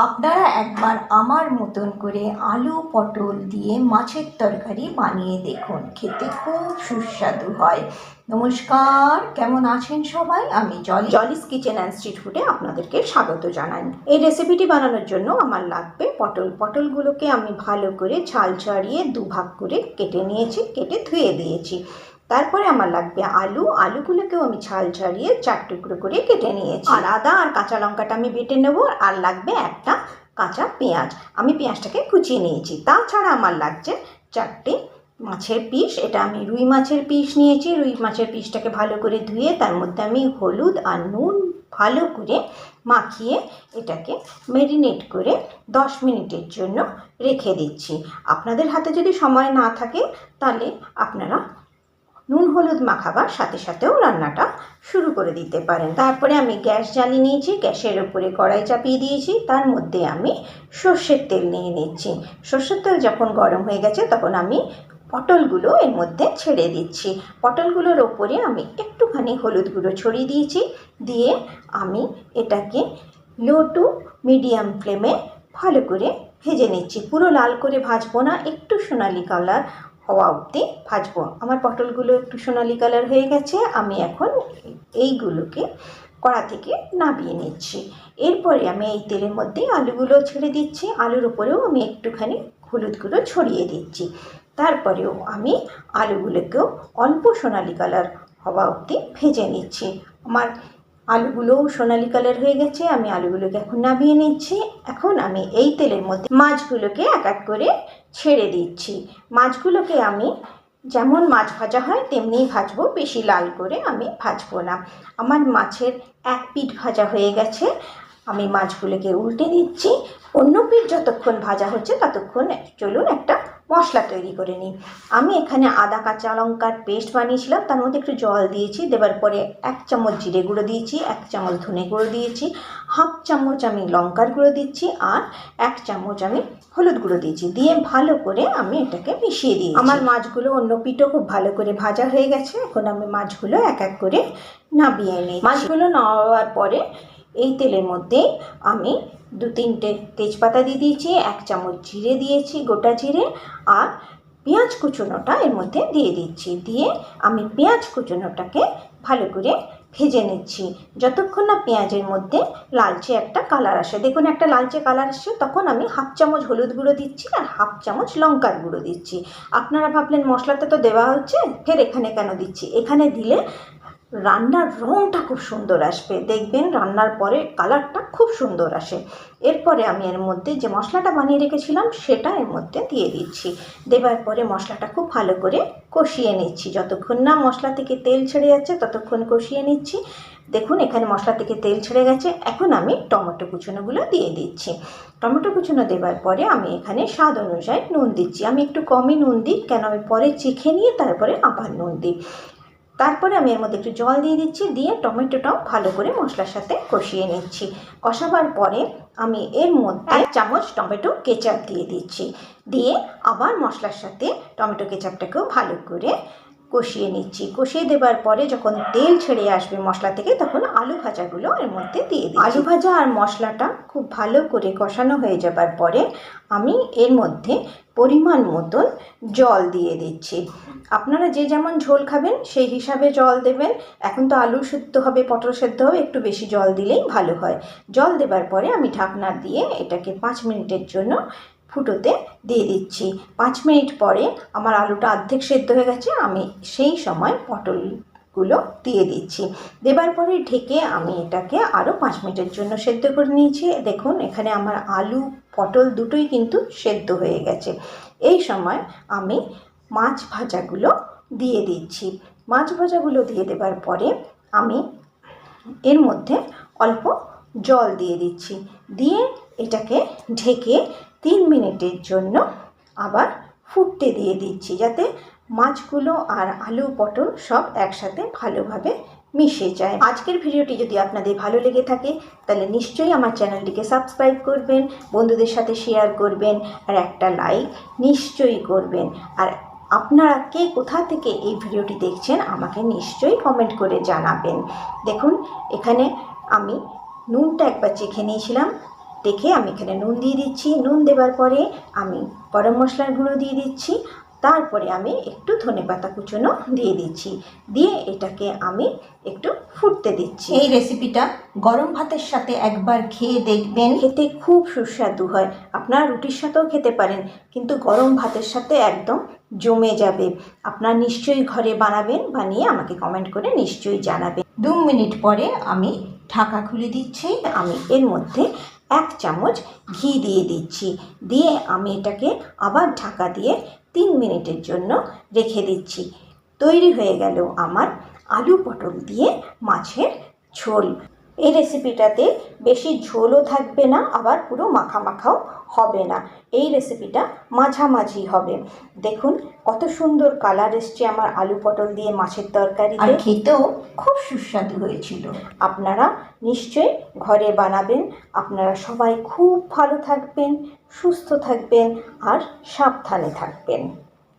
আপনারা একবার আমার মতন করে আলু পটল দিয়ে মাছের তরকারি বানিয়ে দেখুন, খেতে খুব সুস্বাদু হয়। নমস্কার, কেমন আছেন সবাই? আমি জলিস কিচেন অ্যান্ড স্ট্রিট ফুডে আপনাদেরকে স্বাগত জানাই। এই রেসিপিটি বানানোর জন্য আমার লাগবে পটলগুলোকে আমি ভালো করে ছাল ছাড়িয়ে দুভাগ করে কেটে নিয়েছি, কেটে ধুয়ে দিয়েছি। তারপরে আমার লাগবে আলুগুলোকেও আমি ছাল ছাড়িয়ে 4 টুকরো করে কেটে নিয়েছি। আর আদা আর কাঁচা লঙ্কাটা আমি বেটে নেব। আর লাগবে একটা কাঁচা পেঁয়াজ, আমি পেঁয়াজটাকে কুচিয়ে নিয়েছি। তাছাড়া আমার লাগছে 4টে মাছের পিস। এটা আমি রুই মাছের পিস নিয়েছি। রুই মাছের পিসটাকে ভালো করে ধুয়ে তার মধ্যে আমি হলুদ আর নুন ভালো করে মাখিয়ে এটাকে ম্যারিনেট করে 10 মিনিটের জন্য রেখে দিচ্ছি। আপনাদের হাতে যদি সময় না থাকে তাহলে আপনারা নুন হলুদ মাখাবার সাথে সাথেও রান্নাটা শুরু করে দিতে পারেন। তারপরে আমি গ্যাস জ্বালিয়ে নিয়েছি, গ্যাসের উপরে কড়াই চাপিয়ে দিয়েছি। তার মধ্যে আমি সর্ষের তেল নিয়ে নিচ্ছি। সর্ষের তেল যখন গরম হয়ে গেছে তখন আমি পটলগুলো এর মধ্যে ছেড়ে দিচ্ছি। পটলগুলোর ওপরে আমি একটুখানি হলুদ গুঁড়ো ছড়িয়ে দিয়েছি। দিয়ে আমি এটাকে লো টু মিডিয়াম ফ্লেমে ভালো করে ভেজে নিচ্ছি। পুরো লাল করে ভাজবো না, একটু সোনালি কালার হওয়া অবধি ভাজবো। আমার পটলগুলো একটু সোনালি কালার হয়ে গেছে। আমি এখন এইগুলোকে কড়া থেকে নামিয়ে নিচ্ছি। এরপরে আমি এই তেলের মধ্যে আলুগুলো ছেড়ে দিচ্ছি। আলুর উপরেও আমি একটুখানি হলুদ গুঁড়ো ছড়িয়ে দিচ্ছি। তারপরেও আমি আলুগুলোকেও অল্প সোনালি কালার হওয়া অবধি ভেজে নিচ্ছি। আমার আলুগুলোও সোনালি কালার হয়ে গেছে। আমি আলুগুলোকে এখন নামিয়ে নিচ্ছি। এখন আমি এই তেলের মধ্যে মাছগুলোকে এক এক করে ছেড়ে দিচ্ছি। মাছগুলোকে আমি যেমন মাছ ভাজা হয় তেমনিই ভাজবো, বেশি লাল করে আমি ভাজবো না। আমার মাছের এক পিঠ ভাজা হয়ে গেছে। আমি মাছগুলোকে উল্টে দিচ্ছি। অন্য পিঠ যতক্ষণ ভাজা হচ্ছে ততক্ষণ চলুন একটা মশলা তৈরি করে নিই। আমি এখানে আদা কাঁচা লঙ্কার পেস্ট বানিয়েছিলাম, তার মধ্যে একটু জল দিয়েছি। দেওয়ার পরে 1 চামচ জিরে গুঁড়ো দিয়েছি, 1 চামচ ধনে গুঁড়ো দিয়েছি, 1/2 চামচ আমি লঙ্কার গুঁড়ো দিচ্ছি, আর 1 চামচ আমি হলুদ গুঁড়ো দিয়েছি। দিয়ে ভালো করে আমি এটাকে মিশিয়ে দিই। আমার মাছগুলো অন্য পিঠও খুব ভালো করে ভাজা হয়ে গেছে। এখন আমি মাছগুলো এক এক করে নামিয়ে নিই। মাছগুলো নামাবার পরে এই তেলের মধ্যে আমি 2-3টে তেজপাতা দিয়ে দিয়েছি, 1 চামচ জিরে দিয়েছি, গোটা জিরে, আর পেঁয়াজ কুচোনোটা এর মধ্যে দিয়ে দিচ্ছি। দিয়ে আমি পেঁয়াজ কুচোনোটাকে ভালো করে ভেজে নিচ্ছি যতক্ষণ না পেঁয়াজের মধ্যে লালচে একটা কালার আসে। দেখুন একটা লালচে কালার আসছে, তখন আমি 1/2 চামচ হলুদ গুঁড়ো দিচ্ছি আর 1/2 চামচ লঙ্কার গুঁড়ো দিচ্ছি। আপনারা ভাবলেন মশলাতে তো দেওয়া হচ্ছে, ফের এখানে কেন দিচ্ছি? এখানে দিলে রান্নার রঙটা খুব সুন্দর আসবে, দেখবেন রান্নার পরে কালারটা খুব সুন্দর আসে। এরপরে আমি এর মধ্যে যে মশলাটা বানিয়ে রেখেছিলাম সেটা এর মধ্যে দিয়ে দিচ্ছি। দেওয়ার পরে মশলাটা খুব ভালো করে কষিয়ে নিচ্ছি। যতক্ষণ না মশলা থেকে তেল ছেড়ে যাচ্ছে ততক্ষণ কষিয়ে নিচ্ছি। দেখুন এখানে মশলা থেকে তেল ছেড়ে গেছে। এখন আমি টমেটো কুচোনোগুলো দিয়ে দিচ্ছি। টমেটো কুচোনো দেওয়ার পরে আমি এখানে স্বাদ অনুযায়ী নুন দিচ্ছি। আমি একটু কমই নুন দিই, কেন আমি পরে চেখে নিয়ে তারপরে আবার নুন দিই। তারপরে আমি এর মধ্যে একটু জল দিয়ে দিচ্ছি। দিয়ে টমেটোটাও ভালো করে মশলার সাথে কষিয়ে নিচ্ছি। কষাবার পরে আমি এর মধ্যে 1 চামচ টমেটো কেচাপ দিয়ে দিচ্ছি। দিয়ে আবার মশলার সাথে টমেটো কেচাপটাকেও ভালো করে কষিয়ে নিচ্ছি। কষিয়ে দেওয়ার পরে যখন তেল ছেড়ে আসবে মশলা থেকে তখন আলু ভাজাগুলো এর মধ্যে দিয়ে দিই। আলু ভাজা আর মশলাটা খুব ভালো করে কষানো হয়ে যাবার পরে আমি এর মধ্যে পরিমাণ মতন জল দিয়ে দিচ্ছি। আপনারা যে যেমন ঝোল খাবেন সেই হিসাবে জল দেবেন। এখন তো আলু সেদ্ধ হবে, পটল সেদ্ধ হবে, একটু বেশি জল দিলেই ভালো হয়। জল দেবার পরে আমি ঢাকনা দিয়ে এটাকে 5 মিনিটের জন্য ফুটোতে দিয়ে দিচ্ছি। 5 মিনিট পরে আমার আলুটা অর্ধেক সেদ্ধ হয়ে গেছে। আমি সেই সময় পটলগুলো দিয়ে দিচ্ছি। দেবার পরে ঢেকে আমি এটাকে আরও 5 মিনিটের জন্য সেদ্ধ করে নিয়েছি। দেখুন এখানে আমার আলু পটল দুটোই কিন্তু সেদ্ধ হয়ে গেছে। এই সময় আমি মাছ ভাজাগুলো দিয়ে দিচ্ছি। মাছ ভাজাগুলো দিয়ে দেবার পরে আমি এর মধ্যে অল্প জল দিয়ে দিচ্ছি। দিয়ে এটাকে ঢেকে 3 মিনিটের জন্য আবার ফুটতে দিয়ে দিচ্ছি, যাতে মাছগুলো আর আলু পটল সব একসাথে ভালোভাবে মিশে যায়। আজকের ভিডিওটি যদি আপনাদের ভালো লেগে থাকে তাহলে নিশ্চয়ই আমার চ্যানেলটিকে সাবস্ক্রাইব করবেন, বন্ধুদের সাথে শেয়ার করবেন, আর একটা লাইক নিশ্চয়ই করবেন। আর আপনারা কে কোথা থেকে এই ভিডিওটি দেখছেন আমাকে নিশ্চয়ই কমেন্ট করে জানাবেন। দেখুন এখানে আমি নুনটা একবার চেখে নিয়েছিলাম, দেখে আমি এখানে নুন দিয়ে দিচ্ছি। নুন দেওয়ার পরে আমি গরম মশলার গুঁড়ো দিয়ে দিচ্ছি। তারপরে আমি একটু ধনেপাতা কুচনো দিয়ে দিচ্ছি, দিয়ে এটাকে আমি একটু ফুটতে দিচ্ছি। এই রেসিপিটা গরম ভাতের সাথে একবার খেয়ে দেখবেন, খেতে খুব সুস্বাদু হয়। আপনারা রুটির সাথেও খেতে পারেন, কিন্তু গরম ভাতের সাথে একদম জমে যাবে। আপনারা নিশ্চয়ই ঘরে বানাবেন, বানিয়ে আমাকে কমেন্ট করে নিশ্চয়ই জানাবেন। 2 মিনিট পরে আমি ঢাকা খুলে দিচ্ছি। আমি এর মধ্যে 1 চামচ ঘি দিয়ে দিচ্ছি, দিয়ে আমি এটাকে আবার ঢাকা দিয়ে 3 মিনিটের জন্য রেখে দিচ্ছি। তৈরি হয়ে গেল আমার আলু পটল দিয়ে মাছের ঝোল। এই রেসিপিটাতে বেশি ঝোলও থাকবে না, আবার পুরো মাখা মাখাও হবে না। এই রেসিপিটা মাঝামাঝি হবে। দেখুন কত সুন্দর কালার এসছে আমার আলু পটল দিয়ে মাছের তরকারি, আর খেতেও খুব সুস্বাদু হয়েছিল। আপনারা নিশ্চয়ই ঘরে বানাবেন। আপনারা সবাই খুব ভালো থাকবেন, সুস্থ থাকবেন আর সাবধানে থাকবেন।